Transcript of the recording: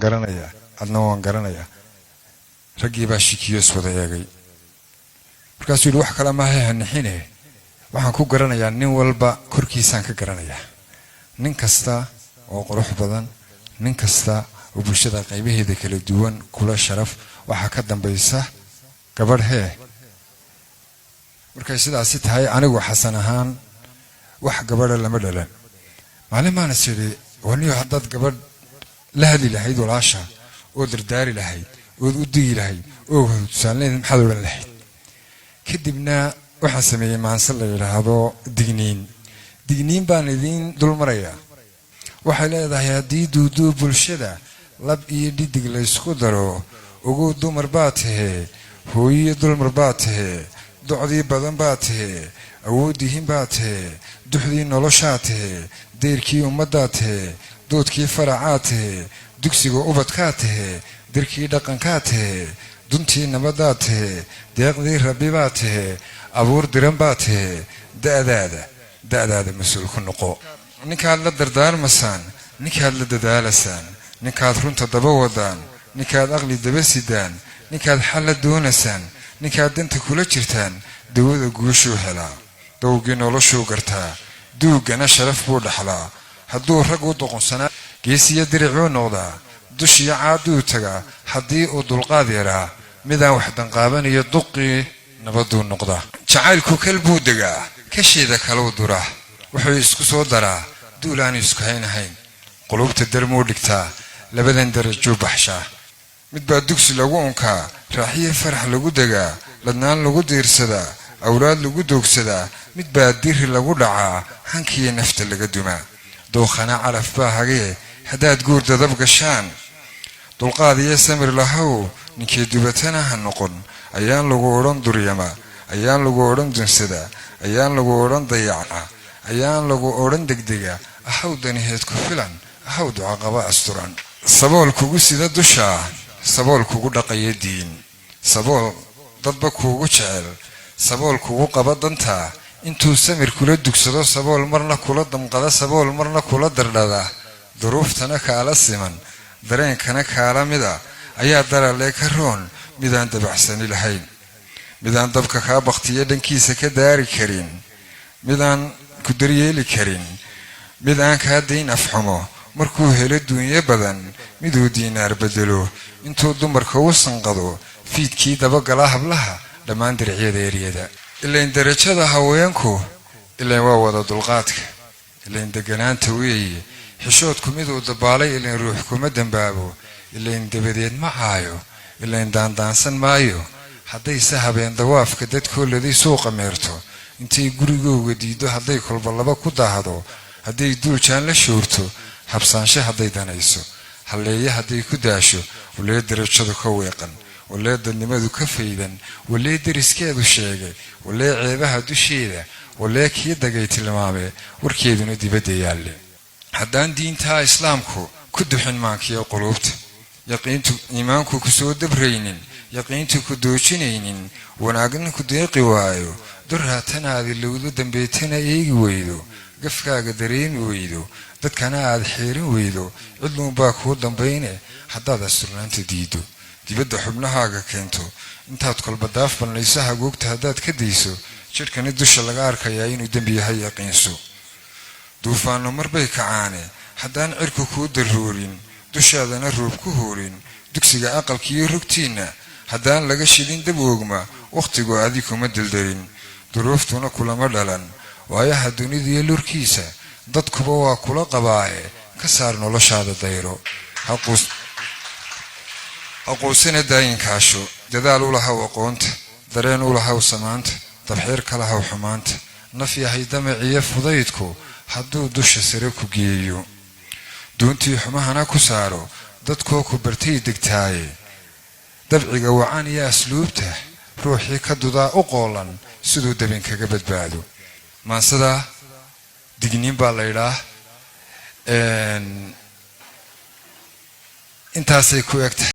garanaya adna waan garanaya ragii baa shikiyos wada eegay markaas uu wax kala ma haynixine waxaan ku garanayaa nin walba korkiisaan ka garanayaa nin kasta oo qurux badan nin kasta oo bulshada qaybaheeda kala duwan kula sharaf waxa ka dambaysa gabadh markay sidaas tahay anigu xasan ahaan wax gabadha lama dhalan maalimaana sidii waniyo hadad gabadh la hadli lahayd walaasha oo dardaari lahayd oo u digi lahayd oo tusaaleed maxaad oran lahayd kadibna waxa sameeyay maansal la yiraahdo digniin baan idin dul maraya waxa leedahay hadii duudu bulshada lab iyo dhidig la isku daro ugu dumar baatahe hooyo dulmar baatahe docdii badan baatahe awoodihin baatahe duxdii noloshaatahe deerkii ummadaatahe doodkii faracaatahe dugsiga ubadkaatahe dirkii dhaqankaatahe duntii nabadaatahe deeqdii rabbi baatahe abuur diran baatahe da'daada mas'uul ku noqo ninkaad la dardaarmasaan ninkaad la dadaalasaan ninkaad runta daba wadaan ninkaad aqli daba sidaan ninkaad xal la doonasaan ninkaad danta kula jirtaan dawada guushuu helaa dawgii noloshuu gartaa duugana sharaf buu dhaxlaa hadduu rag u doqonsanaa geesiya diricuu noqdaa dushiya caaduu tagaa haddii uu dulqaad yaraa midaan wax danqaabanayo duqii nabaduu noqdaa jacaylku kalbuu degaa kasheeda kaluu duraa wuxuu isku soo daraa duulaan isku haynahayn qulubta darmuu dhigtaa labadan darajuu baxshaa mid baa dugsi lagu unkaa raaxiye farax lagu degaa ladnaan lagu diirsadaa awlaad lagu doogsadaa mid baa diri lagu dhacaa hankiyo nafta laga dumaa dookhana calaf baa hagee haddaad guur dadab gashaan dulqaad iyo samir lahow ninkii dubatana ha noqon ayaan lagu odhan duryama ayaan lagu odhan dunsada ayaan lagu odhan dayaca ayaan lagu odhan degdega ahaw daniheed ku filan ahaw duca qaba asturan sabool kugu sida dusha sabool kugu dhaqaya diin sabool dadba kugu jecel sabool kugu qaba danta intuu samir kula dugsado sabool marna kula damqada sabool marna kula dardhada duruuftana kaala siman dareenkana kaala mida ayaa darale ka roon midaan dabacsani lahayn midaan dabka ka baqtiye dhankiisa ka daari karin midaan ku daryeeli karin midaan ka deyn afxumo markuu helo duunyo badan miduu diinaar bedelo intuu dumarka u sanqado fiidkii daba gala hablaha dhammaan diriciyada eriyada ileen darajada haweenku ileen waa wada dulqaadka ileen deganaanta weeye xishoodku miduu dabaalay ileen ruux kuma dambaabo ileen dabadeed ma caayo ileen daandaansan maayo hadday se habeen dawaafka dadkoolladii suuqa meerto intay gurigooga diido hadday kolba laba ku daahdo hadday duuljaan la shoorto habsaanshe hadday danayso halleeye hadday ku daasho walee darajadu ka weeqan walee dadnimadu ka faydan walee dariskeedu sheegay walee ceebaha dusheeda walee kii dagay tilmaamee warkeeduna dibadda yaalle haddaan diintaa islaamku ku duxin maankiyo quluubta yaqiintu iimaanku ku soo dabraynin yaqiintu ku doojinaynin wanaagna ku deeqi waayo durhaatanaadi lowdo dambeetana eegi weydo gafkaaga dareemi weydo dadkana aad xiirin weydo cidluunbaa kuu dambayne haddaad asturnaanta diido dibadda xubnahaaga keento intaad kolba daaf banlaysaha googta haddaad ka dayso jidhkani dusha laga arkayaa inuu dembi yahay yaqiinso duufaanno marbay kacaane haddaan cirku kuu darroorin dushaadana roob ku hoorin dugsiga aqalkiiyo rugtiinna haddaan laga shidin dab oogma wakhtigu adi kuma dildarin duruuftuna kulama dhalan waayaha dunidiyo lurkiisa dadkuba waa kula qabaaye ka saar noloshaada dayro aquusina daayinkaasho dadaal u lahaw aqoonta dareen u lahaw samaanta dabxiir ka lahaw xumaanta naf yahay damaciyo fudaydku hadduu dusha sare ku geeyo doontii xumahana ku saaro dadkoo ku bartay degtaaye dabciga wacan iyo asluubta ruuxii ka dudaa u qoolan siduu dabin kaga badbaado maansada digniin baa la yidhaah intaasay ku egtahay